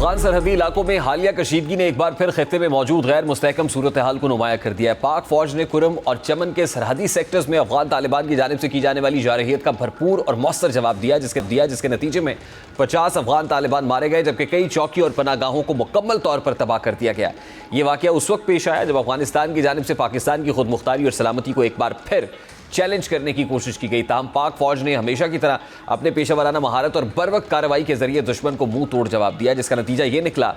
अफगान सरहदी इलाकों में हालिया कशीदगी ने एक बार फिर खित्ते में मौजूद गैर मुस्तहकम सूरत हाल को नुमाया कर दिया है। पाक फौज ने कुरम और चमन के सरहदी सेक्टर्स में अफगान तालिबान की जानिब से की जाने वाली जारहियत का भरपूर और मौसर जवाब दिया, जिसके नतीजे में 50 अफगान तालिबान मारे गए, जबकि कई चौकी और पनागाहों को मुकम्मल तौर पर तबाह कर दिया गया। ये वाकया उस वक्त पेश आया जब अफगानिस्तान की जानिब से पाकिस्तान की खुद मुख्तारी और सलामती को एक बार फिर चैलेंज करने की कोशिश की गई। ताहम पाक फौज ने हमेशा की तरह अपने पेशेवराना महारत और बरवक्त कार्रवाई के जरिए दुश्मन को मुंह तोड़ जवाब दिया, जिसका नतीजा ये निकला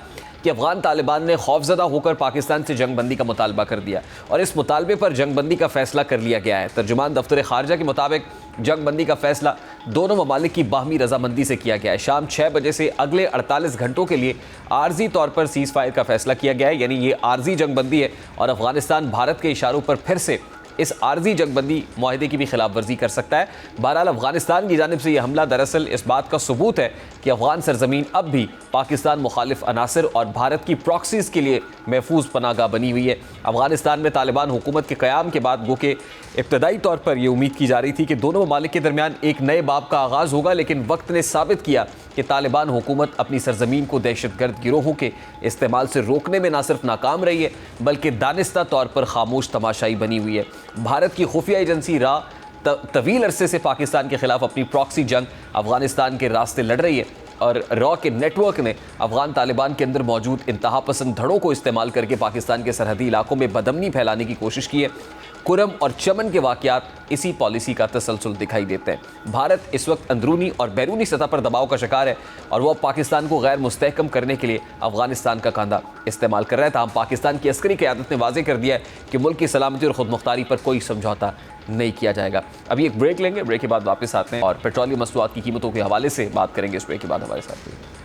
कि अफगान तालिबान ने खौफजदा होकर पाकिस्तान से जंगबंदी का मुतालबा कर दिया और इस मुतालबे पर जंगबंदी का फैसला कर लिया गया है। तर्जुमान दफ्तर खारजा के मुताबिक जंगबंदी का फैसला दोनों ममालिक की बाहमी रजामंदी से किया गया है। शाम 6 बजे से अगले 48 घंटों के लिए आर्जी तौर पर सीज़ फायर का फैसला किया गया है, यानी ये आर्जी जंगबंदी है और अफगानिस्तान भारत के इशारों पर फिर से इस आर्जी जंगबंदी मुआहदे की भी खिलाफ वर्जी कर सकता है। बहरहाल अफगानिस्तान की जानिब से यह हमला दरअसल इस बात का सबूत है कि अफगान सरजमीन अब भी पाकिस्तान मुखालिफ अनासर और भारत की प्रॉक्सीज़ के लिए महफूज पनाहगाह बनी हुई है। अफगानिस्तान में तालिबान हुकूमत के क़याम के बाद गो के इब्तदाई तौर पर यह उम्मीद की जा रही थी कि दोनों ममालिक के दरमियान एक नए बाब का आगाज़ होगा, लेकिन वक्त ने साबित किया कि तालिबान हुकूमत अपनी सरजमीन को दहशतगर्द गिरोहों के इस्तेमाल से रोकने में न सिर्फ नाकाम रही है बल्कि दानिस्ता तौर पर खामोश तमाशाई बनी हुई है। भारत की खुफिया एजेंसी रा तवील अरसे से पाकिस्तान के खिलाफ अपनी प्रॉक्सी जंग अफगानिस्तान के रास्ते लड़ रही है और रॉ के नेटवर्क ने अफगान तालिबान के अंदर मौजूद इंतहा पसंद धड़ों को इस्तेमाल करके पाकिस्तान के सरहदी इलाकों में बदमनी फैलाने की कोशिश की है। कुरम और चमन के वाक़यात इसी पॉलिसी का तसलसल दिखाई देते हैं। भारत इस वक्त अंदरूनी और बैरूनी सतह पर दबाव का शिकार है और वह पाकिस्तान को गैर मुस्तहकम करने के लिए अफगानिस्तान का कांधा इस्तेमाल कर रहा है। ताहम पाकिस्तान की अस्करी क़यादत ने वाज़ेह कर दिया है कि मुल्क की सलामती और खुद मुख्तारी पर कोई समझौता नहीं किया जाएगा। अभी एक ब्रेक लेंगे, ब्रेक के बाद वापस आते हैं और पेट्रोलियम मसनूआत की कीमतों के हवाले से बात करेंगे। इस ब्रेक के बाद हमारे साथ